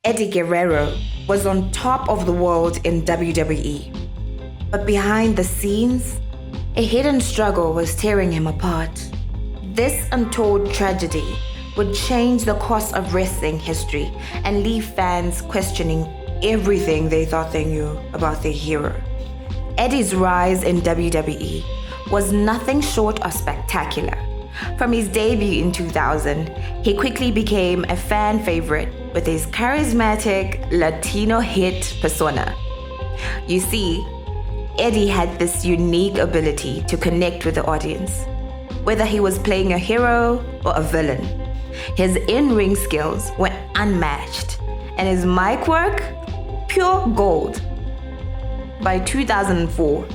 Eddie Guerrero was on top of the world in WWE. But behind the scenes, a hidden struggle was tearing him apart. This untold tragedy would change the course of wrestling history and leave fans questioning everything they thought they knew about their hero. Eddie's rise in WWE was nothing short of spectacular. From his debut in 2000, he quickly became a fan favorite with his charismatic Latino hit persona. You see, Eddie had this unique ability to connect with the audience, whether he was playing a hero or a villain. His in-ring skills were unmatched, and his mic work, pure gold. By 2004,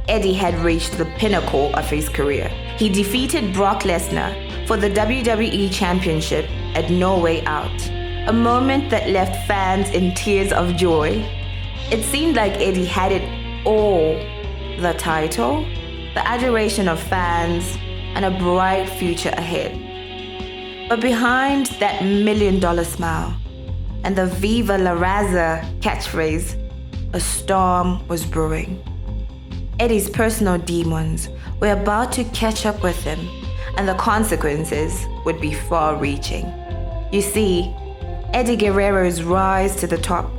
Eddie had reached the pinnacle of his career. He defeated Brock Lesnar for the WWE Championship at No Way Out, a moment that left fans in tears of joy. It seemed like Eddie had it all: the title, the adoration of fans, and a bright future ahead. But behind that $1 million smile and the Viva la Raza catchphrase, a storm was brewing. Eddie's personal demons were about to catch up with him, and the consequences would be far-reaching. You see, Eddie Guerrero's rise to the top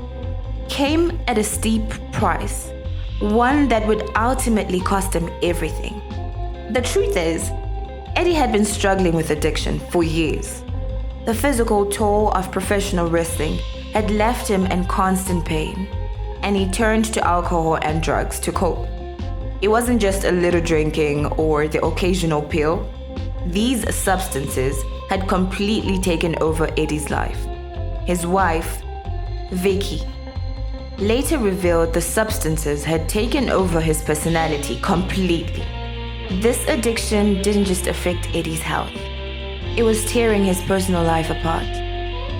came at a steep price, one that would ultimately cost him everything. The truth is, Eddie had been struggling with addiction for years. The physical toll of professional wrestling had left him in constant pain, and he turned to alcohol and drugs to cope. It wasn't just a little drinking or the occasional pill. These substances had completely taken over Eddie's life. His wife, Vicky, later revealed the substances had taken over his personality completely. This addiction didn't just affect Eddie's health. It was tearing his personal life apart.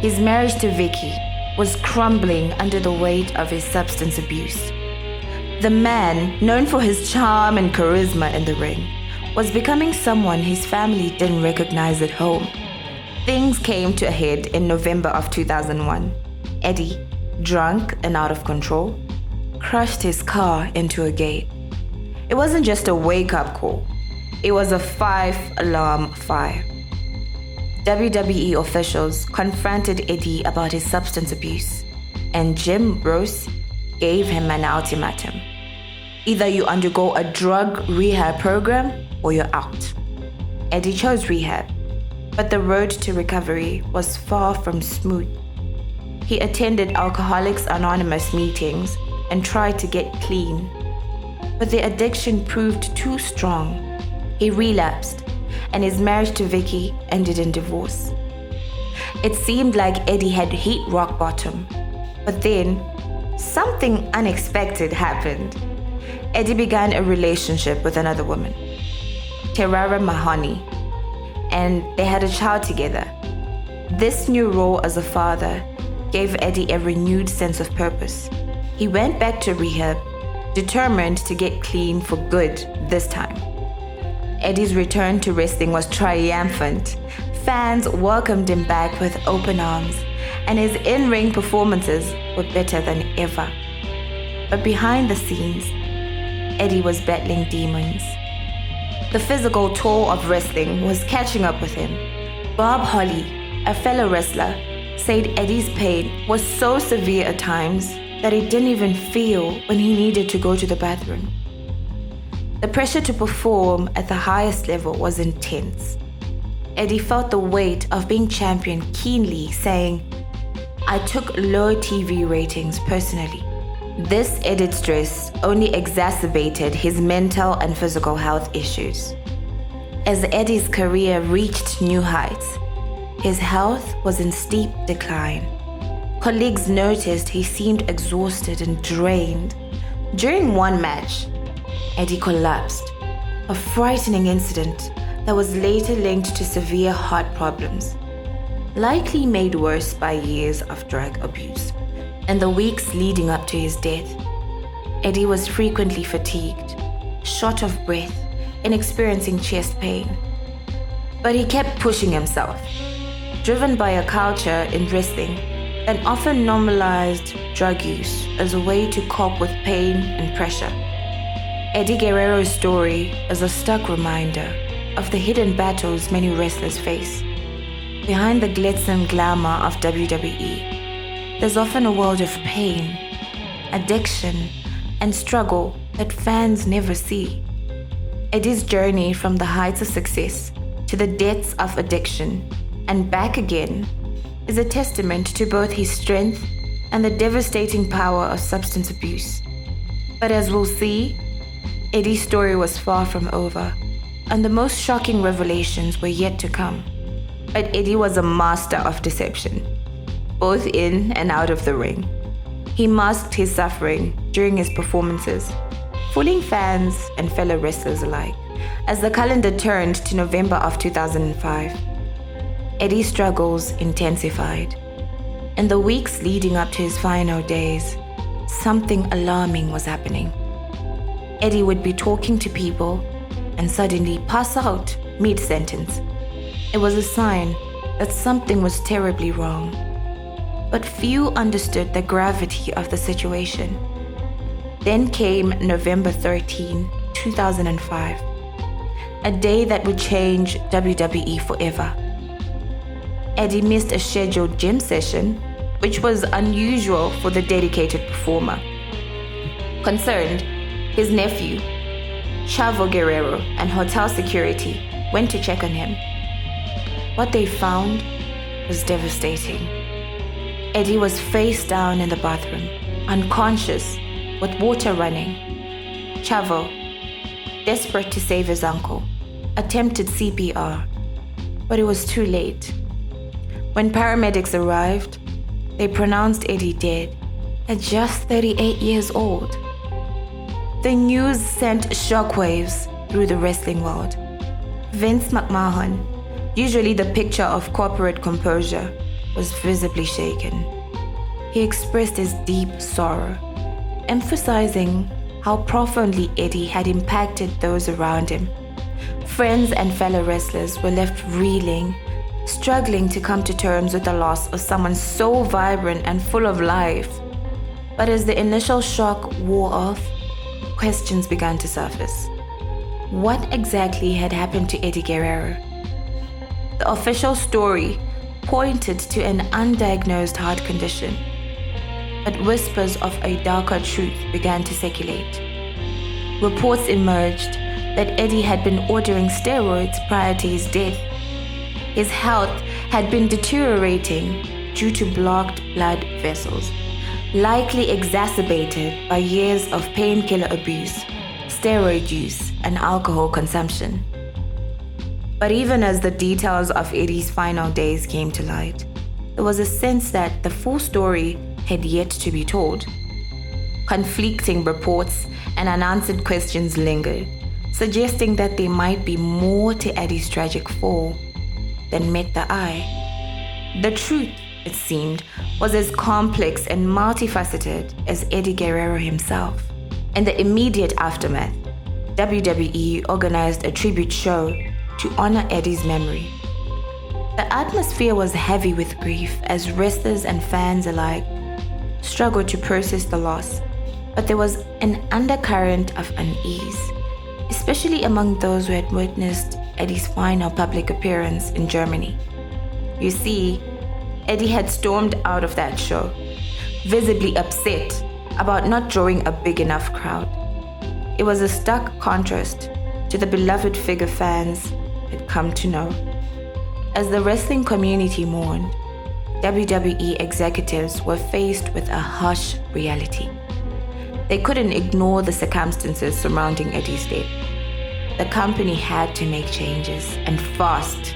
His marriage to Vicky was crumbling under the weight of his substance abuse. The man, known for his charm and charisma in the ring, was becoming someone his family didn't recognize at home. Things came to a head in November of 2001. Eddie, drunk and out of control, crashed his car into a gate. It wasn't just a wake-up call. It was a 5-alarm fire. WWE officials confronted Eddie about his substance abuse, and Jim Ross gave him an ultimatum. Either you undergo a drug rehab program or you're out. Eddie chose rehab, but the road to recovery was far from smooth. He attended Alcoholics Anonymous meetings and tried to get clean, but the addiction proved too strong. He relapsed, and his marriage to Vicky ended in divorce. It seemed like Eddie had hit rock bottom, but then something unexpected happened. Eddie began a relationship with another woman, Terara Mahoney, and they had a child together. This new role as a father gave Eddie a renewed sense of purpose. He went back to rehab, determined to get clean for good this time. Eddie's return to wrestling was triumphant. Fans welcomed him back with open arms, and his in-ring performances were better than ever. But behind the scenes, Eddie was battling demons. The physical toll of wrestling was catching up with him. Bob Holly, a fellow wrestler, said Eddie's pain was so severe at times that he didn't even feel when he needed to go to the bathroom. The pressure to perform at the highest level was intense. Eddie felt the weight of being champion keenly, saying, "I took low TV ratings personally." This added stress only exacerbated his mental and physical health issues. As Eddie's career reached new heights, his health was in steep decline. Colleagues noticed he seemed exhausted and drained. During one match, Eddie collapsed, a frightening incident that was later linked to severe heart problems, likely made worse by years of drug abuse. In the weeks leading up to his death, Eddie was frequently fatigued, short of breath, and experiencing chest pain. But he kept pushing himself. Driven by a culture in wrestling and often normalized drug use as a way to cope with pain and pressure. Eddie Guerrero's story is a stark reminder of the hidden battles many wrestlers face. Behind the glitz and glamour of WWE, there's often a world of pain, addiction, and struggle that fans never see. Eddie's journey from the heights of success to the depths of addiction and back again is a testament to both his strength and the devastating power of substance abuse. But as we'll see, Eddie's story was far from over, and the most shocking revelations were yet to come. But Eddie was a master of deception, both in and out of the ring. He masked his suffering during his performances, fooling fans and fellow wrestlers alike. As the calendar turned to November of 2005, Eddie's struggles intensified. In the weeks leading up to his final days, something alarming was happening. Eddie would be talking to people and suddenly pass out mid-sentence. It was a sign that something was terribly wrong. But few understood the gravity of the situation. Then came November 13, 2005, a day that would change WWE forever. Eddie missed a scheduled gym session, which was unusual for the dedicated performer. Concerned, his nephew, Chavo Guerrero, and hotel security went to check on him. What they found was devastating. Eddie was face down in the bathroom, unconscious, with water running. Chavo, desperate to save his uncle, attempted CPR, but it was too late. When paramedics arrived, they pronounced Eddie dead at just 38 years old. The news sent shockwaves through the wrestling world. Vince McMahon, usually the picture of corporate composure, was visibly shaken. He expressed his deep sorrow, emphasizing how profoundly Eddie had impacted those around him. Friends and fellow wrestlers were left reeling, struggling to come to terms with the loss of someone so vibrant and full of life. But as the initial shock wore off, questions began to surface. What exactly had happened to Eddie Guerrero? The official story pointed to an undiagnosed heart condition, but whispers of a darker truth began to circulate. Reports emerged that Eddie had been ordering steroids prior to his death. His health had been deteriorating due to blocked blood vessels, likely exacerbated by years of painkiller abuse, steroid use, and alcohol consumption. But even as the details of Eddie's final days came to light, there was a sense that the full story had yet to be told. Conflicting reports and unanswered questions lingered, suggesting that there might be more to Eddie's tragic fall than met the eye. The truth, it seemed, was as complex and multifaceted as Eddie Guerrero himself. In the immediate aftermath, WWE organized a tribute show to honor Eddie's memory. The atmosphere was heavy with grief as wrestlers and fans alike struggled to process the loss, but there was an undercurrent of unease, especially among those who had witnessed Eddie's final public appearance in Germany. You see, Eddie had stormed out of that show, visibly upset about not drawing a big enough crowd. It was a stark contrast to the beloved figure fans had come to know. As the wrestling community mourned, WWE executives were faced with a harsh reality. They couldn't ignore the circumstances surrounding Eddie's death. The company had to make changes, and fast.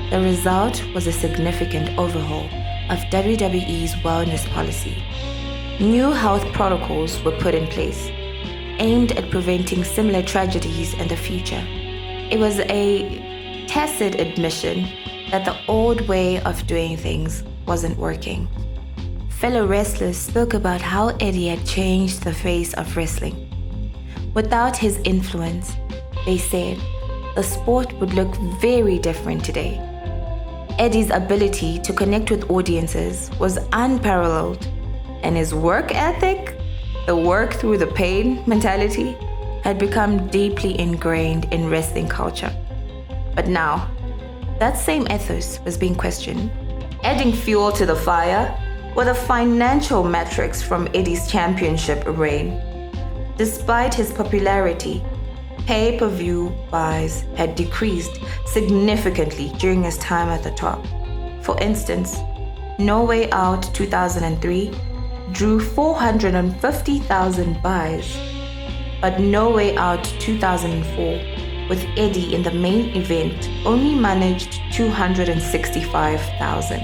The result was a significant overhaul of WWE's wellness policy. New health protocols were put in place, aimed at preventing similar tragedies in the future. It was a tacit admission that the old way of doing things wasn't working. Fellow wrestlers spoke about how Eddie had changed the face of wrestling. Without his influence, they said, the sport would look very different today. Eddie's ability to connect with audiences was unparalleled, and his work ethic, the work through the pain mentality, had become deeply ingrained in wrestling culture. But now, that same ethos was being questioned. Adding fuel to the fire were the financial metrics from Eddie's championship reign. Despite his popularity, pay-per-view buys had decreased significantly during his time at the top. For instance, No Way Out 2003 drew 450,000 buys, but No Way Out 2004, with Eddie in the main event, only managed 265,000.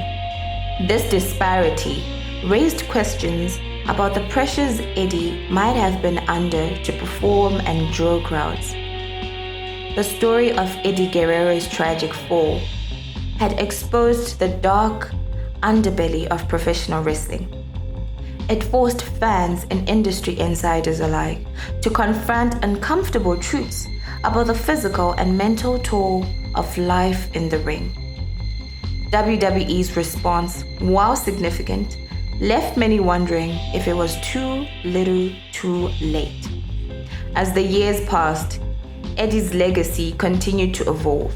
This disparity raised questions about the pressures Eddie might have been under to perform and draw crowds. The story of Eddie Guerrero's tragic fall had exposed the dark underbelly of professional wrestling. It forced fans and industry insiders alike to confront uncomfortable truths about the physical and mental toll of life in the ring. WWE's response, while significant, left many wondering if it was too little too late. As the years passed, Eddie's legacy continued to evolve.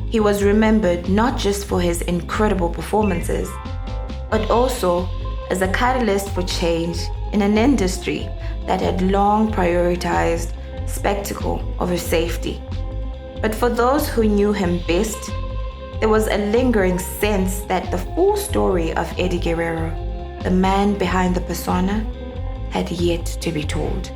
He was remembered not just for his incredible performances, but also as a catalyst for change in an industry that had long prioritized spectacle over safety. But for those who knew him best, there was a lingering sense that the full story of Eddie Guerrero, the man behind the persona, had yet to be told.